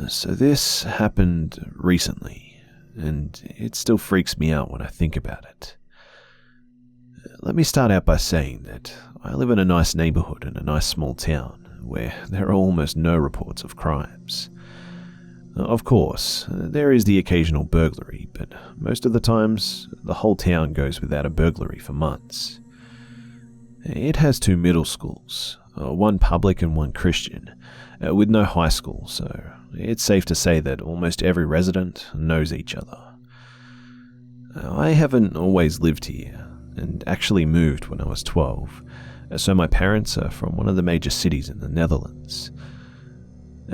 So this happened recently, and it still freaks me out when I think about it. Let me start out by saying that I live in a nice neighborhood in a nice small town where there are almost no reports of crimes. Of course, there is the occasional burglary, but most of the times, the whole town goes without a burglary for months. It has 2 middle schools, one public and one Christian, with no high school, so it's safe to say that almost every resident knows each other. I haven't always lived here, and actually moved when I was 12, so my parents are from one of the major cities in the Netherlands.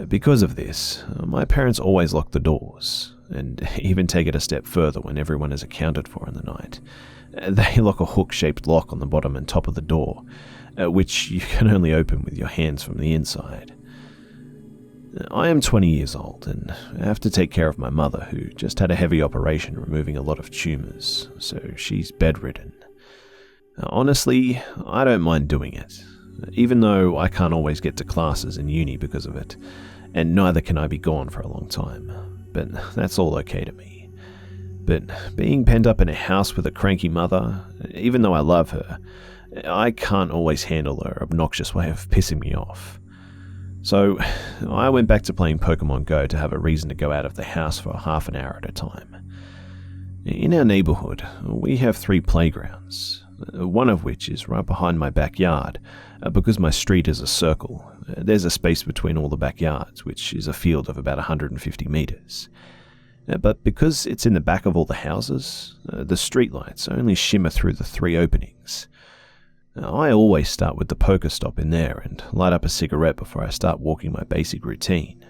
Because of this, my parents always lock the doors, and even take it a step further when everyone is accounted for in the night. They lock a hook-shaped lock on the bottom and top of the door, which you can only open with your hands from the inside. I am 20 years old, and I have to take care of my mother, who just had a heavy operation removing a lot of tumours, so she's bedridden. Honestly, I don't mind doing it, even though I can't always get to classes in uni because of it, and neither can I be gone for a long time, but that's all okay to me. But being penned up in a house with a cranky mother, even though I love her, I can't always handle her obnoxious way of pissing me off. So I went back to playing Pokemon Go to have a reason to go out of the house for half an hour at a time. In our neighbourhood, we have 3 playgrounds, one of which is right behind my backyard. Because my street is a circle, there's a space between all the backyards, which is a field of about 150 metres. But because it's in the back of all the houses, the streetlights only shimmer through the 3 openings. I always start with the Pokestop in there and light up a cigarette before I start walking my basic routine.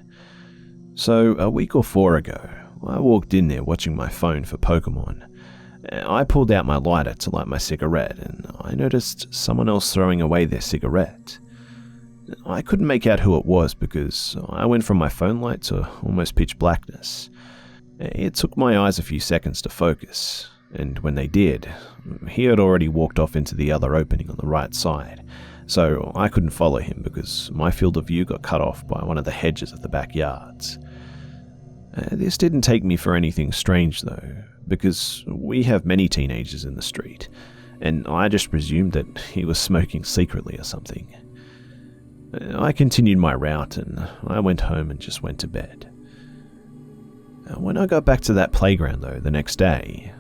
So a week or 4 ago, I walked in there watching my phone for Pokemon. I pulled out my lighter to light my cigarette, and I noticed someone else throwing away their cigarette. I couldn't make out who it was because I went from my phone light to almost pitch blackness. It took my eyes a few seconds to focus, and when they did, he had already walked off into the other opening on the right side, so I couldn't follow him because my field of view got cut off by one of the hedges of the backyards. This didn't take me for anything strange though, because we have many teenagers in the street, and I just presumed that he was smoking secretly or something. I continued my route and I went home and just went to bed. When I got back to that playground though the next day,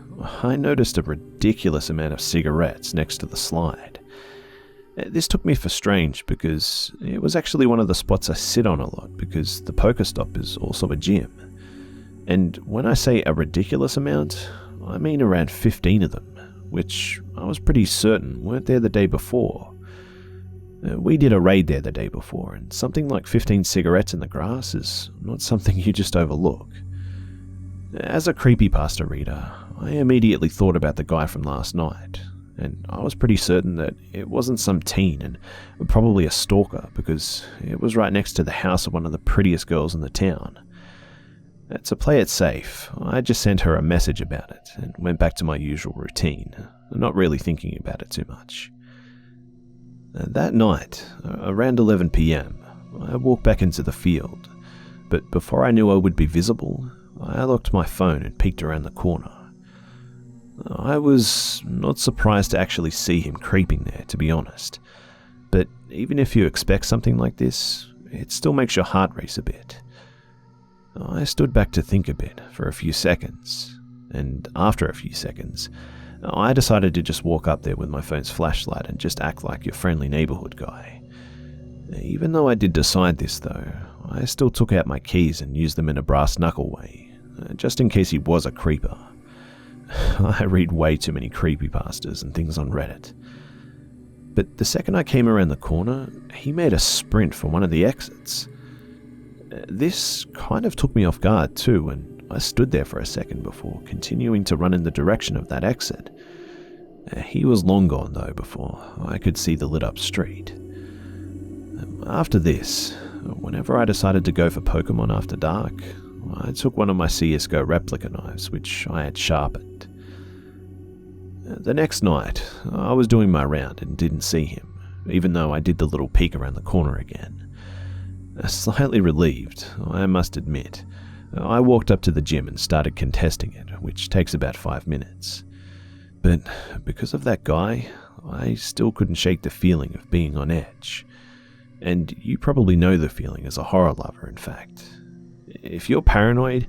I noticed a ridiculous amount of cigarettes next to the slide. This took me for strange because it was actually one of the spots I sit on a lot because the Pokestop is also a gym. And when I say a ridiculous amount, I mean around 15 of them, which I was pretty certain weren't there the day before. We did a raid there the day before, and something like 15 cigarettes in the grass is not something you just overlook. As a creepypasta reader, I immediately thought about the guy from last night, and I was pretty certain that it wasn't some teen and probably a stalker because it was right next to the house of one of the prettiest girls in the town. To play it safe, I just sent her a message about it and went back to my usual routine, not really thinking about it too much. That night, around 11 PM, I walked back into the field, but before I knew I would be visible, I locked my phone and peeked around the corner. I was not surprised to actually see him creeping there, to be honest, but even if you expect something like this, it still makes your heart race a bit. I stood back to think a bit for a few seconds, and after a few seconds, I decided to just walk up there with my phone's flashlight and just act like your friendly neighborhood guy. Even though I did decide this though, I still took out my keys and used them in a brass knuckle way, just in case he was a creeper. I read way too many creepypastas and things on Reddit. But the second I came around the corner, he made a sprint for one of the exits. This kind of took me off guard too, and I stood there for a second before continuing to run in the direction of that exit. He was long gone though before I could see the lit up street. After this, whenever I decided to go for Pokemon after dark, I took one of my CSGO replica knives which I had sharpened. The next night, I was doing my round and didn't see him, even though I did the little peek around the corner again. Slightly relieved, I must admit, I walked up to the gym and started contesting it, which takes about 5 minutes. But because of that guy, I still couldn't shake the feeling of being on edge. And you probably know the feeling as a horror lover, in fact. If you're paranoid,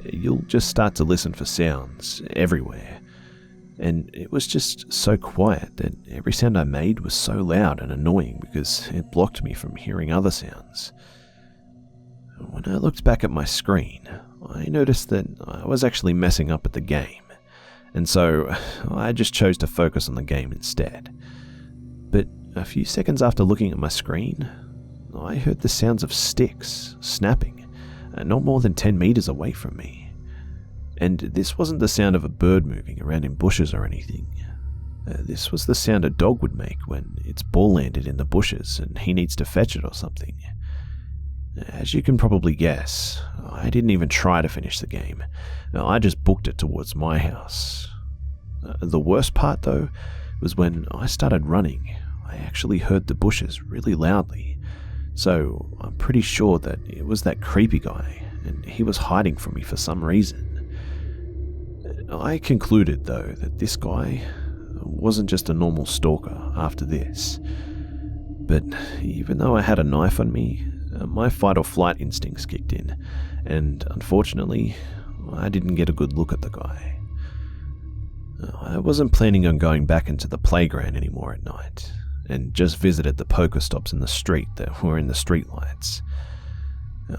you'll just start to listen for sounds everywhere. And it was just so quiet that every sound I made was so loud and annoying because it blocked me from hearing other sounds. When I looked back at my screen, I noticed that I was actually messing up at the game, and so I just chose to focus on the game instead. But a few seconds after looking at my screen, I heard the sounds of sticks snapping, not more than 10 meters away from me. And this wasn't the sound of a bird moving around in bushes or anything. This was the sound a dog would make when its ball landed in the bushes and he needs to fetch it or something. As you can probably guess, I didn't even try to finish the game. I just booked it towards my house. The worst part, though, was when I started running, I actually heard the bushes really loudly. So I'm pretty sure that it was that creepy guy, and he was hiding from me for some reason. I concluded, though, that this guy wasn't just a normal stalker after this. But even though I had a knife on me, my fight or flight instincts kicked in, and unfortunately, I didn't get a good look at the guy. I wasn't planning on going back into the playground anymore at night, and just visited the poker stops in the street that were in the streetlights.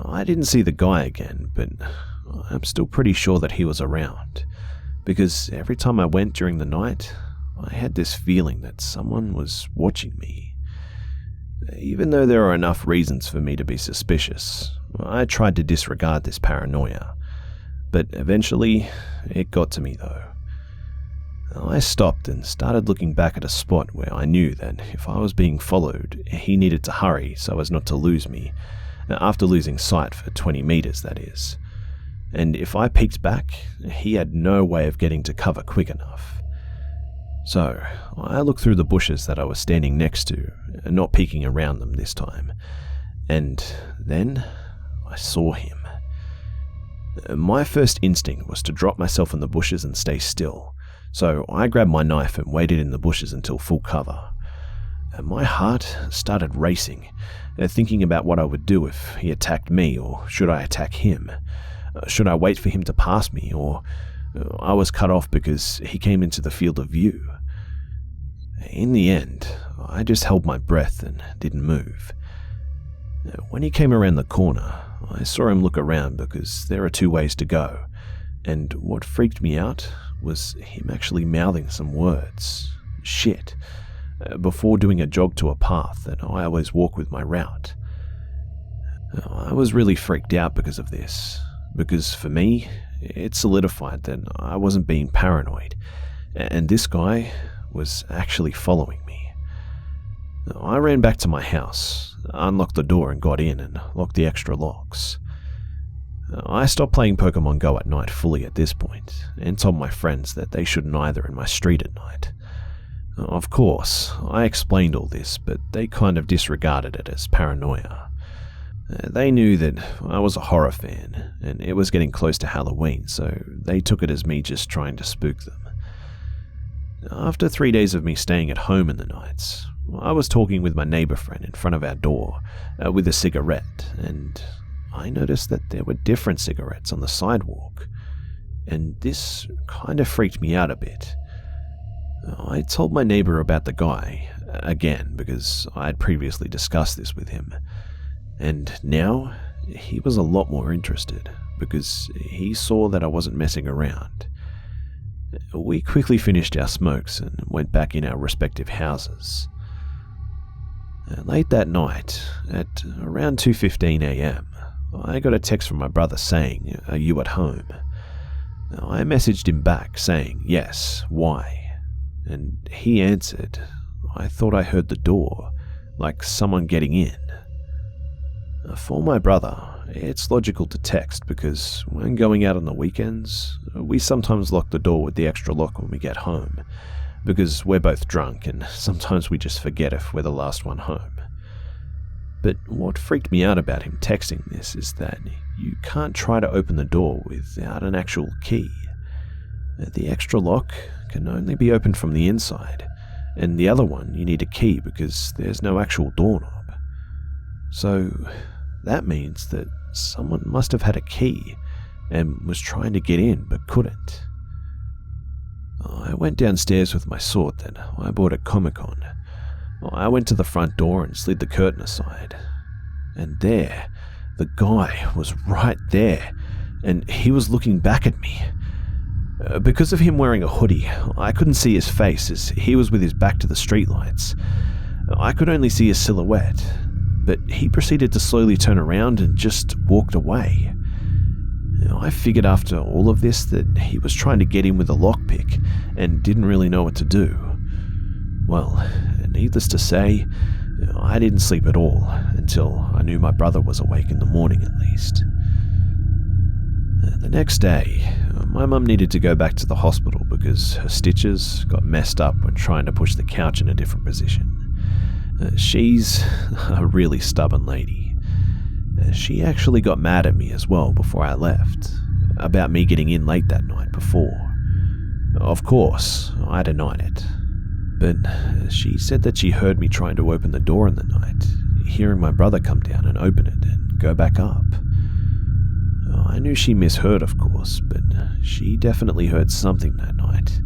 I didn't see the guy again, but I'm still pretty sure that he was around, because every time I went during the night, I had this feeling that someone was watching me. Even though there are enough reasons for me to be suspicious, I tried to disregard this paranoia. But eventually, it got to me though. I stopped and started looking back at a spot where I knew that if I was being followed, he needed to hurry so as not to lose me, after losing sight for 20 meters, that is. And if I peeked back, he had no way of getting to cover quick enough. So, I looked through the bushes that I was standing next to, not peeking around them this time, and then I saw him. My first instinct was to drop myself in the bushes and stay still, so I grabbed my knife and waited in the bushes until full cover. My heart started racing, thinking about what I would do if he attacked me, or should I attack him? Should I wait for him to pass me, or I was cut off because he came into the field of view? In the end, I just held my breath and didn't move. When he came around the corner, I saw him look around because there are 2 ways to go, and what freaked me out was him actually mouthing some words, shit, before doing a jog to a path that I always walk with my route. I was really freaked out because of this, because for me, it solidified that I wasn't being paranoid, and this guy was actually following me. I ran back to my house, unlocked the door and got in and locked the extra locks. I stopped playing Pokemon Go at night fully at this point, and told my friends that they shouldn't either in my street at night. Of course, I explained all this, but they kind of disregarded it as paranoia. They knew that I was a horror fan, and it was getting close to Halloween, so they took it as me just trying to spook them. After 3 days of me staying at home in the nights, I was talking with my neighbor friend in front of our door with a cigarette, and I noticed that there were different cigarettes on the sidewalk, and this kind of freaked me out a bit. I told my neighbor about the guy, again, because I had previously discussed this with him, and now he was a lot more interested, because he saw that I wasn't messing around. We quickly finished our smokes and went back in our respective houses. Late that night, at around 2:15 a.m, I got a text from my brother saying, "Are you at home?" I messaged him back saying, "Yes, why?" And he answered, "I thought I heard the door, like someone getting in." For my brother, it's logical to text because when going out on the weekends, we sometimes lock the door with the extra lock when we get home, because we're both drunk and sometimes we just forget if we're the last one home. But what freaked me out about him texting this is that you can't try to open the door without an actual key. The extra lock can only be opened from the inside, and the other one you need a key because there's no actual doorknob. So that means that someone must have had a key and was trying to get in but couldn't. I went downstairs with my sword that I bought at Comic-Con. I went to the front door and slid the curtain aside. And there, the guy was right there, and he was looking back at me. Because of him wearing a hoodie, I couldn't see his face as he was with his back to the streetlights. I could only see his silhouette, but he proceeded to slowly turn around and just walked away. I figured after all of this that he was trying to get in with a lockpick and didn't really know what to do. Well, needless to say, I didn't sleep at all until I knew my brother was awake in the morning at least. The next day, my mum needed to go back to the hospital because her stitches got messed up when trying to push the couch in a different position. She's a really stubborn lady. She actually got mad at me as well before I left, about me getting in late that night before. Of course, I denied it. But she said that she heard me trying to open the door in the night, hearing my brother come down and open it and go back up. I knew she misheard, of course, but she definitely heard something that night.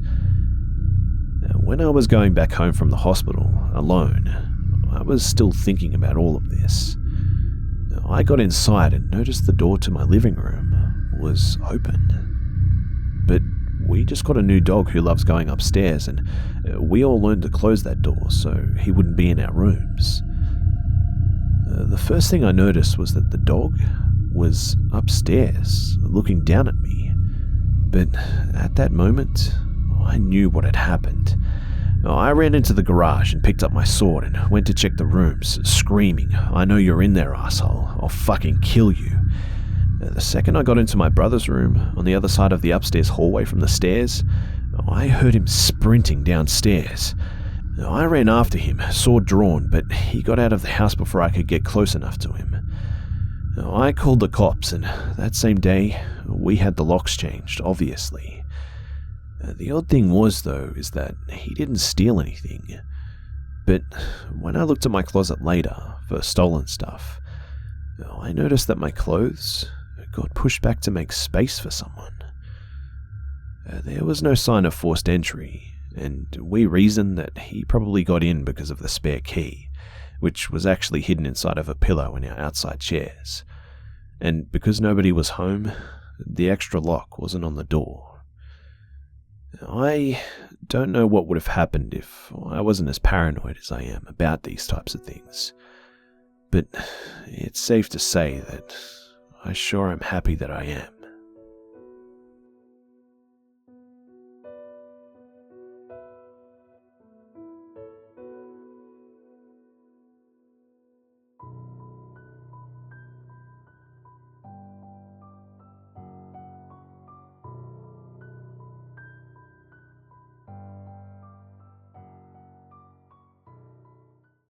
When I was going back home from the hospital, alone, I was still thinking about all of this. I got inside and noticed the door to my living room was open. But we just got a new dog who loves going upstairs, and we all learned to close that door so he wouldn't be in our rooms. The first thing I noticed was that the dog was upstairs, looking down at me. But at that moment, I knew what had happened. I ran into the garage and picked up my sword and went to check the rooms, screaming, "I know you're in there, asshole. I'll fucking kill you." The second I got into my brother's room, on the other side of the upstairs hallway from the stairs, I heard him sprinting downstairs. I ran after him, sword drawn, but he got out of the house before I could get close enough to him. I called the cops, and that same day, we had the locks changed, obviously. The odd thing was, though, is that he didn't steal anything. But when I looked at my closet later for stolen stuff, I noticed that my clothes got pushed back to make space for someone. There was no sign of forced entry, and we reasoned that he probably got in because of the spare key, which was actually hidden inside of a pillow in our outside chairs. And because nobody was home, the extra lock wasn't on the door. I don't know what would have happened if I wasn't as paranoid as I am about these types of things, but it's safe to say that I sure am happy that I am.